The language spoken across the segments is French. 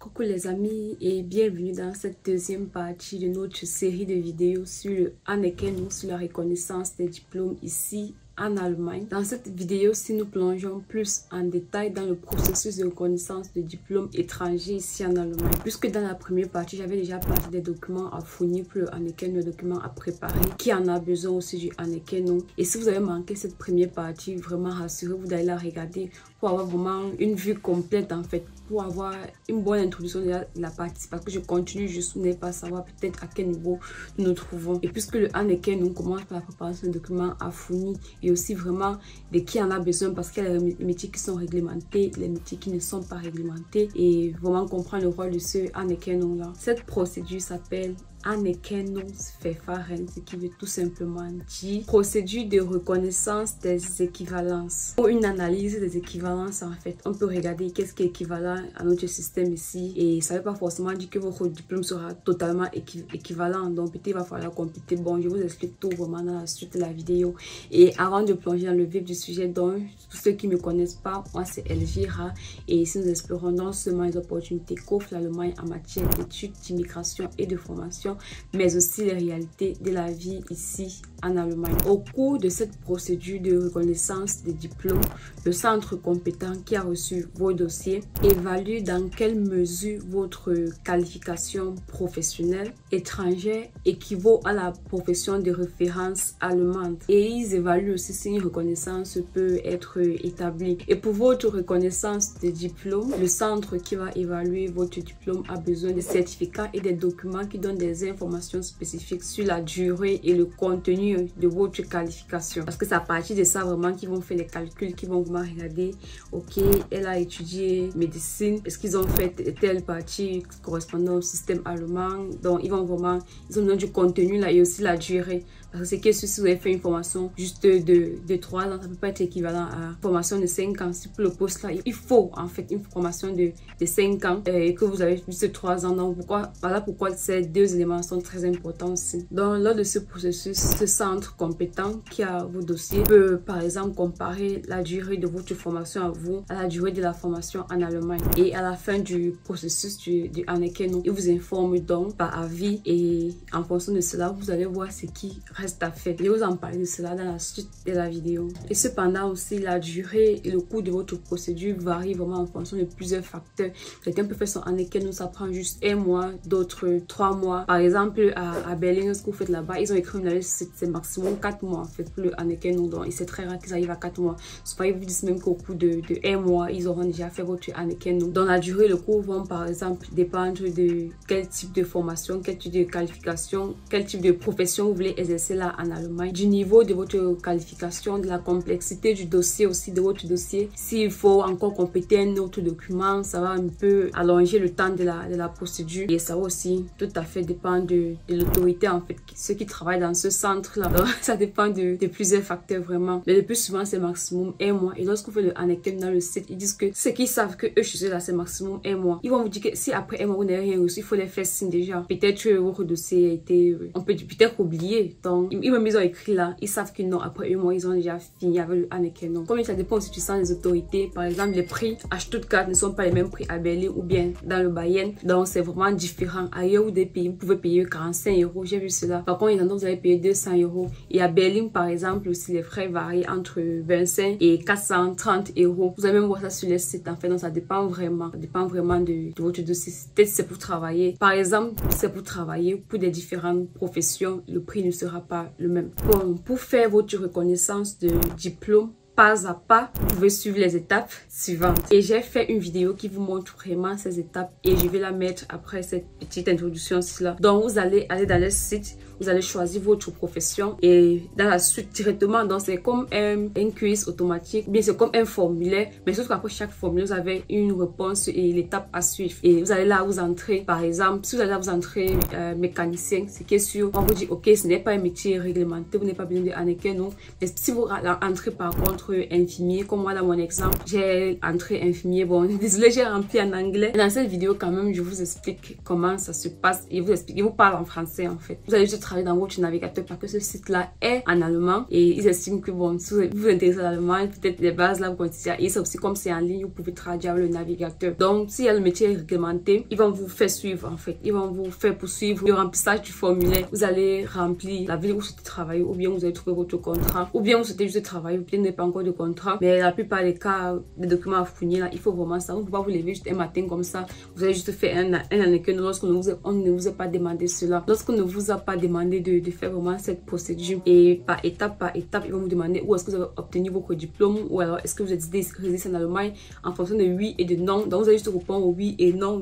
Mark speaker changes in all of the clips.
Speaker 1: Coucou les amis et bienvenue dans cette deuxième partie de notre série de vidéos sur le Anerkennung, sur la reconnaissance des diplômes ici en Allemagne. Dans cette vidéo, si nous plongeons plus en détail dans le processus de reconnaissance de diplômes étrangers ici en Allemagne. Puisque dans la première partie, j'avais déjà parlé des documents à fournir pour le Anerkennung, les documents à préparer, qui en a besoin aussi du Anerkennung. Et si vous avez manqué cette première partie, vraiment rassurez-vous d'aller la regarder pour avoir vraiment une vue complète en fait, pour avoir une bonne introduction de la partie, parce que je continue juste, vous n'allez pas savoir peut-être à quel niveau nous nous trouvons. Et puisque le Anerkennung commence par la préparation des documents à fournir et aussi vraiment de qui en a besoin, parce qu'il y a les métiers qui sont réglementés, les métiers qui ne sont pas réglementés, et vraiment comprendre le rôle de ce Anerkennung là. Cette procédure s'appelle Anerkennungsverfahren, ce qui veut tout simplement dire procédure de reconnaissance des équivalences. Pour une analyse des équivalences, en fait, on peut regarder qu'est-ce qui est équivalent à notre système ici, et ça ne veut pas forcément dire que votre diplôme sera totalement équivalent, donc peut-être il va falloir compléter. Bon, je vous explique tout vraiment dans la suite de la vidéo. Et avant de plonger dans le vif du sujet, donc tous ceux qui ne me connaissent pas, moi c'est Elvira, et ici nous explorons non seulement les opportunités qu'offre l'Allemagne en matière d'études, d'immigration et de formation, mais aussi les réalités de la vie ici en Allemagne. Au cours de cette procédure de reconnaissance des diplômes, le centre compétent qui a reçu vos dossiers évalue dans quelle mesure votre qualification professionnelle étrangère équivaut à la profession de référence allemande. Et ils évaluent aussi si une reconnaissance peut être établie. Et pour votre reconnaissance des diplômes, le centre qui va évaluer votre diplôme a besoin de certificats et des documents qui donnent des informations spécifiques sur la durée et le contenu de votre qualification. Parce que c'est à partir de ça vraiment qu'ils vont faire les calculs, qu'ils vont vraiment regarder, ok, elle a étudié médecine, est-ce qu'ils ont fait telle partie correspondant au système allemand. Donc ils ont besoin du contenu là et aussi la durée. Parce que c'est que si vous avez fait une formation juste de 3 ans, ça ne peut pas être équivalent à une formation de 5 ans. Si pour le poste là, il faut en fait une formation de 5 ans et que vous avez juste 3 ans. Donc voilà pourquoi ces deux éléments sont très importants aussi. Donc lors de ce processus, ce centre compétent qui a vos dossiers peut par exemple comparer la durée de votre formation à vous à la durée de la formation en Allemagne. Et à la fin du processus du Anerkennung, il vous informe donc par avis, et en fonction de cela, vous allez voir ce qui reste à faire. Je vais vous en parler de cela dans la suite de la vidéo. Et cependant aussi, la durée et le coût de votre procédure varient vraiment en fonction de plusieurs facteurs. Quelqu'un peut faire son Anerkennung, ça prend juste 1 mois, d'autres 3 mois. Par exemple, à Berlin, ce que vous faites là-bas, ils ont écrit dans le site, c'est maximum 4 mois en fait pour le Anerkennung. Donc, c'est très rare qu'ils arrivent à 4 mois. Soit ils vous disent même qu'au bout de 1 mois, ils auront déjà fait votre Anerkennung. Dans la durée, le cours vont par exemple dépendre de quel type de formation, quel type de qualification, quel type de profession vous voulez exercer là en Allemagne, du niveau de votre qualification, de la complexité du dossier aussi, de votre dossier. S'il faut encore compléter un autre document, ça va un peu allonger le temps de la procédure, et ça va aussi tout à fait dépendre de l'autorité en fait, ceux qui travaillent dans ce centre là. Donc, ça dépend de plusieurs facteurs vraiment, mais le plus souvent c'est maximum 1 mois. Et lorsque vous faites le Anerkennung dans le site, ils disent que ceux qui savent que eux chez eux là c'est maximum 1 mois, ils vont vous dire que si après 1 mois vous n'avez rien reçu, il faut les faire signe déjà. Peut-être que votre dossier a été, on peut peut-être oublier. Donc ils ont écrit là, ils savent que non, après 1 mois ils ont déjà fini avec le Anerkennung. Comme ça dépend aussi du sens des autorités. Par exemple, les prix à Stuttgart ne sont pas les mêmes prix à Berlin ou bien dans le Bayern, donc c'est vraiment différent. Ailleurs ou des pays, vous pouvez payer 45 €, j'ai vu cela. Par contre, il y en a vous allez payer 200 €. Et à Berlin par exemple aussi, les frais varient entre 25 et 430 €. Vous allez même voir ça sur les sites en fait. Donc ça dépend vraiment de votre dossier. Peut-être c'est pour travailler, par exemple, c'est pour travailler pour des différentes professions, le prix ne sera pas le même. Bon, pour faire votre reconnaissance de diplôme pas à pas, vous pouvez suivre les étapes suivantes. Et j'ai fait une vidéo qui vous montre vraiment ces étapes, et je vais la mettre après cette petite introduction là. Donc vous allez aller dans le site, vous allez choisir votre profession, et dans la suite directement, donc c'est comme un quiz automatique, bien c'est comme un formulaire, mais sauf qu'après chaque formulaire vous avez une réponse et l'étape à suivre. Et vous allez là vous entrer, par exemple si vous allez là vous entrer mécanicien, c'est que sûr on vous dit ok, ce n'est pas un métier réglementé, vous n'avez pas besoin de Anerkennung. Mais si vous entrez par contre entre infirmier. Comme moi, dans mon exemple, j'ai entré infirmier. Bon, désolé, j'ai rempli en anglais. Mais dans cette vidéo, quand même, je vous explique comment ça se passe et je vous parle en français, en fait. Vous allez juste travailler dans votre navigateur parce que ce site-là est en allemand et ils estiment que, bon, si vous vous intéressez à l'allemand, peut-être les bases là, vous connaissez. Et c'est aussi comme c'est en ligne, vous pouvez traduire avec le navigateur. Donc, s'il y a le métier réglementé, ils vont vous faire suivre, en fait. Ils vont vous faire poursuivre le remplissage du formulaire. Vous allez remplir la ville où vous souhaitez travailler ou bien vous allez trouver votre contrat ou bien vous souhaitez juste travailler ou bien vous n'avez pas encore de contrat. Mais la plupart des cas, les documents à fournir là, il faut vraiment ça. Vous ne pouvez pas vous lever juste un matin comme ça. Vous allez juste faire un année lorsqu'on ne vous a pas demandé cela. Lorsqu'on ne vous a pas demandé de faire vraiment cette procédure et par étape, ils vont vous demander où est-ce que vous avez obtenu votre diplôme ou alors est-ce que vous êtes résidé en Allemagne en fonction de oui et de non. Donc vous allez juste répondre oui et non,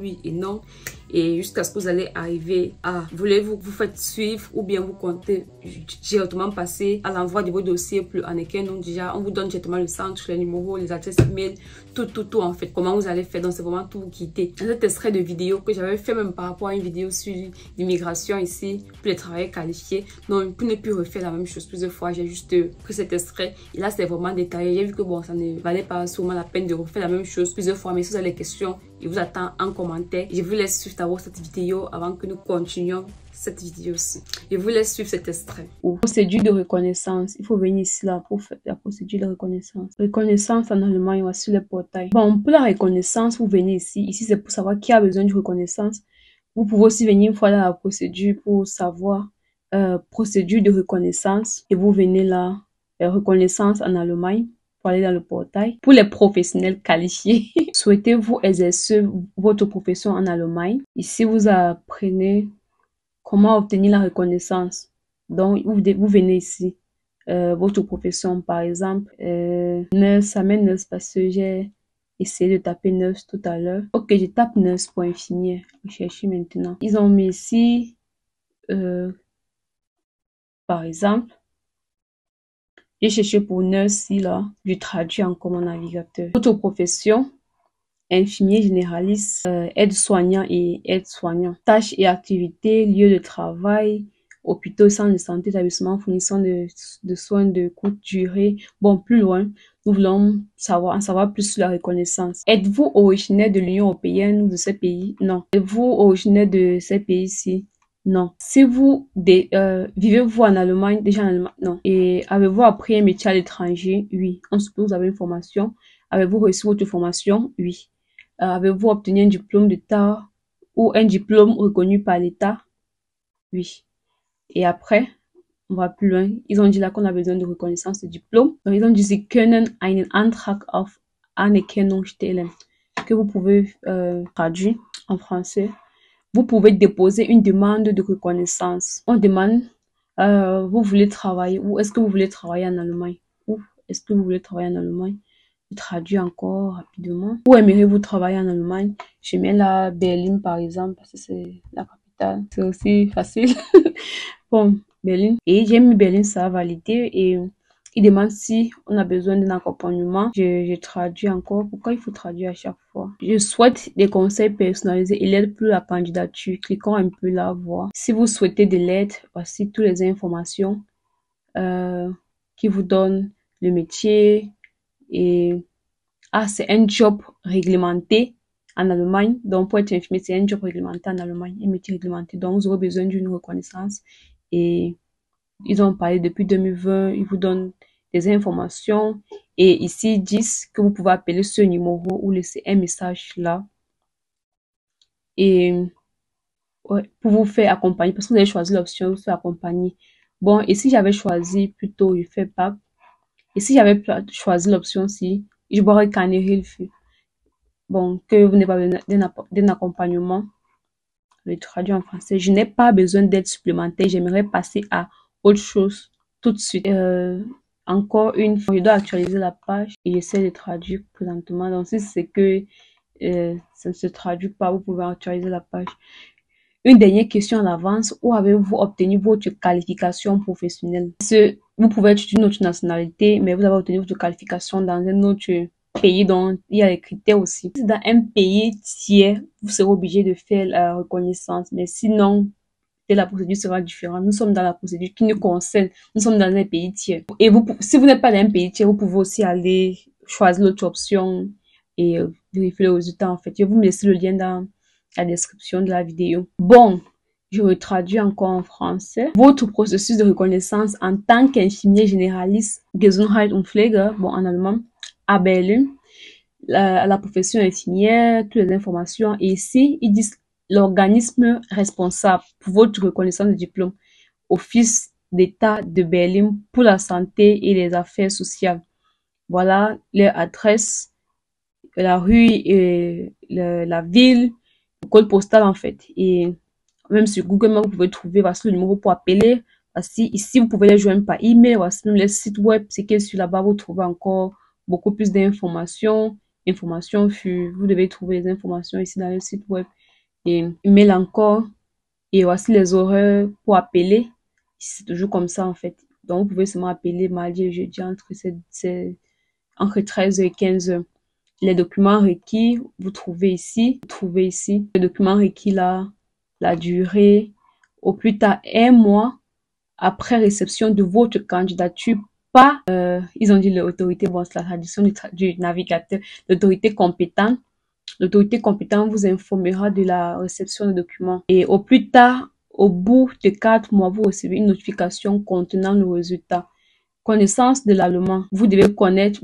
Speaker 1: et jusqu'à ce que vous allez arriver à voulez-vous vous faites suivre ou bien vous comptez directement passer à l'envoi de vos dossiers plus en équerre. Donc déjà on vous donne directement le centre, les numéros, les adresses email, tout en fait, comment vous allez faire. Donc c'est vraiment tout vous quitter. Cet extrait de vidéo que j'avais fait même par rapport à une vidéo sur l'immigration ici pour les travailleurs qualifiés. Donc pour ne plus refaire la même chose plusieurs fois, j'ai juste pris cet extrait et là c'est vraiment détaillé. J'ai vu que bon, ça ne valait pas sûrement la peine de refaire la même chose plusieurs fois, mais si vous avez des questions, je vous attends en commentaire. Je vous laisse suivre d'abord cette vidéo avant que nous continuions cette vidéo-ci. Je vous laisse suivre cet extrait. Procédure de reconnaissance. Il faut venir ici là pour faire la procédure de reconnaissance. Reconnaissance en Allemagne, voici le portail. Bon, pour la reconnaissance, vous venez ici. Ici, c'est pour savoir qui a besoin de reconnaissance. Vous pouvez aussi venir une fois dans la procédure pour savoir procédure de reconnaissance. Et vous venez là, reconnaissance en Allemagne. Pour aller dans le portail. Pour les professionnels qualifiés, souhaitez-vous exercer votre profession en Allemagne? Ici, vous apprenez comment obtenir la reconnaissance. Donc, vous venez ici. Votre profession, par exemple, nurse, ça met nurse parce que j'ai essayé de taper nurse tout à l'heure. Ok, je tape nurse pour infirmier. Rechercher maintenant. Ils ont mis ici, par exemple, j'ai cherché pour nurse ici, là. Je traduis encore mon navigateur. Votre profession, infirmier généraliste, aide-soignant et aide-soignant. Tâches et activités, lieu de travail, hôpitaux, centres de santé, établissements fournissant de soins de courte durée. Bon, plus loin, nous voulons en savoir plus sur la reconnaissance. Êtes-vous originaire de l'Union européenne ou de ces pays? Non. Êtes-vous originaire de ces pays-ci? Non. Si vous vivez-vous en Allemagne, déjà en Allemagne? Non. Et avez-vous appris un métier à l'étranger? Oui. On suppose que vous avez une formation. Avez-vous reçu votre formation? Oui. Avez-vous obtenu un diplôme d'État ou un diplôme reconnu par l'État? Oui. Et après, on va plus loin. Ils ont dit là qu'on a besoin de reconnaissance de diplôme. Donc, ils ont dit, Sie können einen Antrag auf Anerkennung stellen. Que vous pouvez traduire en français. Vous pouvez déposer une demande de reconnaissance. On demande, vous voulez travailler, ou est-ce que vous voulez travailler en Allemagne? Ou est-ce que vous voulez travailler en Allemagne? Je traduis encore rapidement. Où aimeriez-vous travailler en Allemagne? Je mets là Berlin par exemple, parce que c'est la capitale. C'est aussi facile. Bon, Berlin. Et j'ai mis Berlin, ça a validé. Et il demande si on a besoin d'un accompagnement. Je traduis encore. Pourquoi il faut traduire à chaque fois? Je souhaite des conseils personnalisés et l'aide pour la candidature. Cliquons un peu là, voir. Si vous souhaitez de l'aide, voici toutes les informations qui vous donnent le métier. Et c'est un job réglementé en Allemagne. Donc, pour être infirmier, c'est un job réglementé en Allemagne, un métier réglementé. Donc, vous aurez besoin d'une reconnaissance. Et ils ont parlé depuis 2020. Ils vous donnent des informations. Et ici, ils disent que vous pouvez appeler ce numéro ou laisser un message là. Et ouais, pour vous faire accompagner, parce que vous avez choisi l'option vous faire accompagner. Bon, et si j'avais choisi plutôt, je fais pas. Et si j'avais choisi l'option ci, je pourrais canner le feu. Bon, que vous n'avez pas besoin d'un accompagnement. Je traduis en français. Je n'ai pas besoin d'aide supplémentaire. J'aimerais passer à autre chose tout de suite. Encore une fois, je dois actualiser la page et j'essaie de traduire présentement. Donc, si c'est que ça ne se traduit pas, vous pouvez actualiser la page. Une dernière question à l'avance. Où avez-vous obtenu votre qualification professionnelle? Vous pouvez être d'une autre nationalité, mais vous avez obtenu votre qualification dans un autre pays dont il y a les critères aussi. Dans un pays tiers, vous serez obligé de faire la reconnaissance. Mais sinon, la procédure sera différente. Nous sommes dans la procédure qui nous concerne. Nous sommes dans un pays tiers. Et si vous n'êtes pas dans un pays tiers, vous pouvez aussi aller choisir l'autre option et vérifier le résultat en fait. Je vais vous laisser le lien dans la description de la vidéo. Bon, je retraduis encore en français. Votre processus de reconnaissance en tant qu'infirmier généraliste, Gesundheit und Pflege, bon en allemand, à Berlin, la profession infirmière, toutes les informations. Et ici, ils disent l'organisme responsable pour votre reconnaissance de diplôme, Office d'État de Berlin pour la santé et les affaires sociales. Voilà leur adresse, la rue et la ville, le code postal en fait. Et même sur Google Maps, vous pouvez trouver voici le numéro pour appeler. Voici, ici, vous pouvez les joindre par email. Voici même les sites web. C'est que sur là-bas, vous trouvez encore beaucoup plus d'informations. Vous devez trouver les informations ici dans le site web. Et email encore. Et voici les horaires pour appeler. C'est toujours comme ça en fait. Donc, vous pouvez seulement appeler mardi et jeudi entre 13h et 15h. Les documents requis, vous trouvez ici. Les documents requis là, la durée, au plus tard 1 mois après réception de votre candidature par, ils ont dit l'autorité, bon, c'est la traduction du navigateur, l'autorité compétente. L'autorité compétente vous informera de la réception des documents. Et au plus tard, au bout de 4 mois, vous recevez une notification contenant le résultat. Connaissance de l'allemand. Vous devez connaître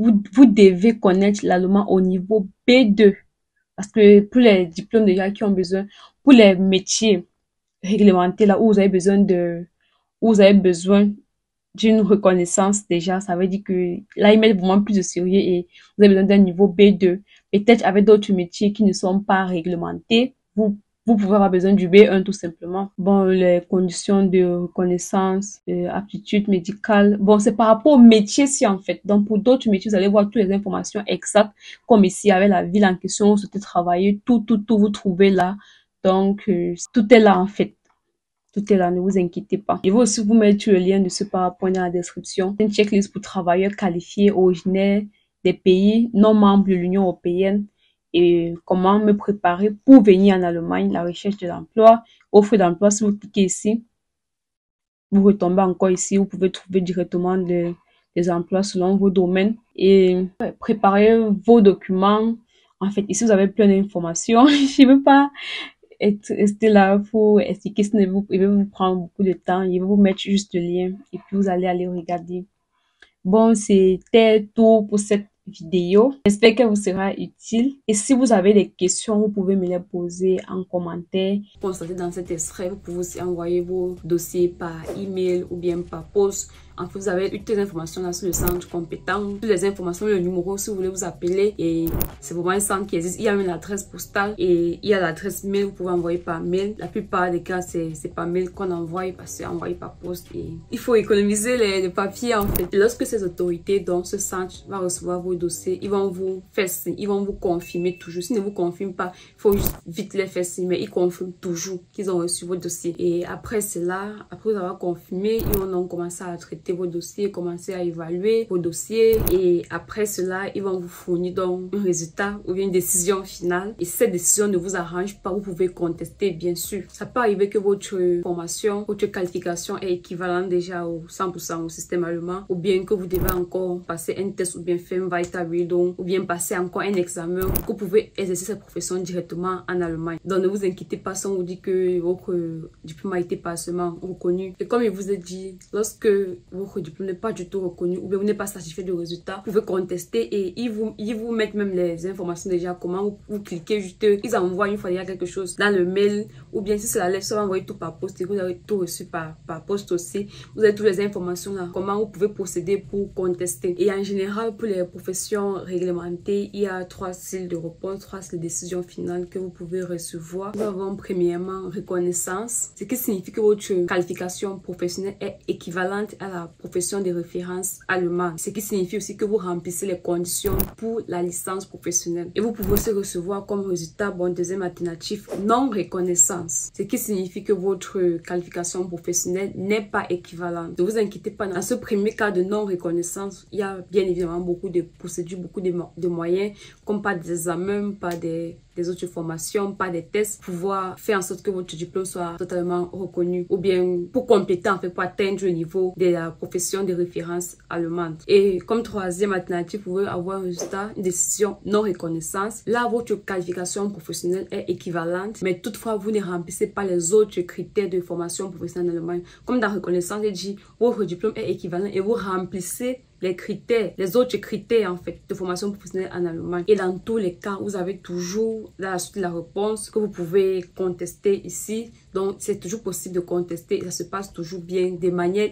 Speaker 1: l'allemand au niveau B2. Parce que pour les diplômes déjà qui ont besoin, pour les métiers réglementés là où vous avez besoin d'une reconnaissance déjà, ça veut dire que là, ils mettent vraiment plus de sérieux et vous avez besoin d'un niveau B2. Peut-être avec d'autres métiers qui ne sont pas réglementés, vous pouvez avoir besoin du B1 tout simplement. Bon, les conditions de reconnaissance, aptitude médicale. Bon, c'est par rapport au métier si en fait. Donc, pour d'autres métiers, vous allez voir toutes les informations exactes, comme ici avec la ville en question, où vous souhaitez travailler, tout vous trouvez là. Donc, tout est là en fait. Tout est là, ne vous inquiétez pas. Je vais aussi vous mettre le lien de ce PowerPoint dans la description. Une checklist pour travailleurs qualifiés originaires des pays non membres de l'Union européenne et comment me préparer pour venir en Allemagne, la recherche de l'emploi, offre d'emploi. Si vous cliquez ici, vous retombez encore ici, vous pouvez trouver directement des emplois selon vos domaines et préparer vos documents. En fait, ici, vous avez plein d'informations. Je ne veux pas rester là pour expliquer, il va vous prendre beaucoup de temps. Il va vous mettre juste le lien et puis vous allez aller regarder. Bon, c'était tout pour cette vidéo. J'espère qu'elle vous sera utile. Et si vous avez des questions, vous pouvez me les poser en commentaire. Constatez dans cet extrait, vous pouvez aussi envoyer vos dossiers par email ou bien par poste. En fait, vous avez toutes les informations là sur le centre compétent, toutes les informations, le numéro si vous voulez vous appeler. Et c'est vraiment un centre qui existe. Il y a une adresse postale et il y a l'adresse mail. Vous pouvez envoyer par mail. La plupart des cas, c'est par mail qu'on envoie parce que c'est envoyé par poste. Et il faut économiser les papiers en fait. Et lorsque ces autorités, donc ce centre, va recevoir vos dossiers, ils vont vous faire signe, ils vont vous confirmer toujours. S'ils ne vous confirment pas, il faut juste vite les faire signe, mais ils confirment toujours qu'ils ont reçu vos dossiers. Et après cela, après vous avoir confirmé, ils vont donc commencer à traiter vos dossiers, commencer à évaluer vos dossiers et après cela, ils vont vous fournir donc un résultat ou une décision finale. Et si cette décision ne vous arrange pas, vous pouvez contester bien sûr. Ça peut arriver que votre formation, votre qualification est équivalente déjà au 100% au système allemand ou bien que vous devez encore passer un test ou bien faire un Weiterbildung ou bien passer encore un examen. Vous pouvez exercer cette profession directement en Allemagne. Donc ne vous inquiétez pas si on vous dit que votre diplôme a été partiellement reconnu. Et comme je vous ai dit, lorsque votre diplôme n'est pas du tout reconnu ou bien vous n'êtes pas satisfait du résultat, vous pouvez contester et ils vous mettent même les informations déjà, comment vous cliquez juste, ils envoient une fois il y a quelque chose dans le mail ou bien si c'est la lettre, ça va envoyer tout par poste et vous avez tout reçu par poste aussi. Vous avez toutes les informations là, comment vous pouvez procéder pour contester. Et en général, pour les professions réglementées, il y a 3 styles de réponse, 3 styles de décision finale que vous pouvez recevoir. Nous avons premièrement reconnaissance, ce qui signifie que votre qualification professionnelle est équivalente à la profession de référence allemande, ce qui signifie aussi que vous remplissez les conditions pour la licence professionnelle. Et vous pouvez aussi recevoir comme résultat, bon, deuxième alternative, non reconnaissance, ce qui signifie que votre qualification professionnelle n'est pas équivalente. Ne vous inquiétez pas, dans ce premier cas de non reconnaissance, il y a bien évidemment beaucoup de procédures, beaucoup de moyens, comme pas des examens, pas des des autres formations, par des tests, pouvoir faire en sorte que votre diplôme soit totalement reconnu, ou bien pour compléter en fait, pour atteindre le niveau de la profession de référence allemande. Et comme troisième alternative, vous pouvez avoir un résultat, une décision non reconnaissance. Là, votre qualification professionnelle est équivalente, mais toutefois, vous ne remplissez pas les autres critères de formation professionnelle en Allemagne. Comme dans reconnaissance, j'ai dit, votre diplôme est équivalent et vous remplissez les critères, les autres critères en fait de formation professionnelle en Allemagne. Et dans tous les cas, vous avez toujours la suite de la réponse que vous pouvez contester ici. Donc, c'est toujours possible de contester. Ça se passe toujours bien.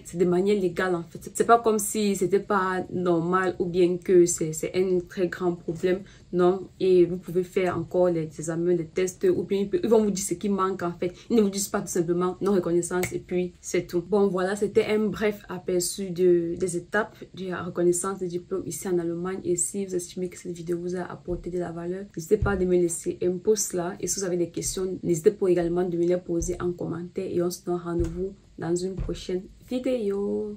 Speaker 1: C'est des manières légales en fait. C'est pas comme si c'était pas normal ou bien que c'est un très grand problème. Non. Et vous pouvez faire encore les examens, les tests ou bien ils vont vous dire ce qui manque en fait. Ils ne vous disent pas tout simplement non reconnaissance et puis c'est tout. Bon, voilà, c'était un bref aperçu des étapes de la reconnaissance des diplômes ici en Allemagne. Et si vous estimez que cette vidéo vous a apporté de la valeur, n'hésitez pas à me laisser un pouce là. Et si vous avez des questions, n'hésitez pas également de me les poser en commentaire. Et on se donne rendez-vous dans une prochaine vidéo.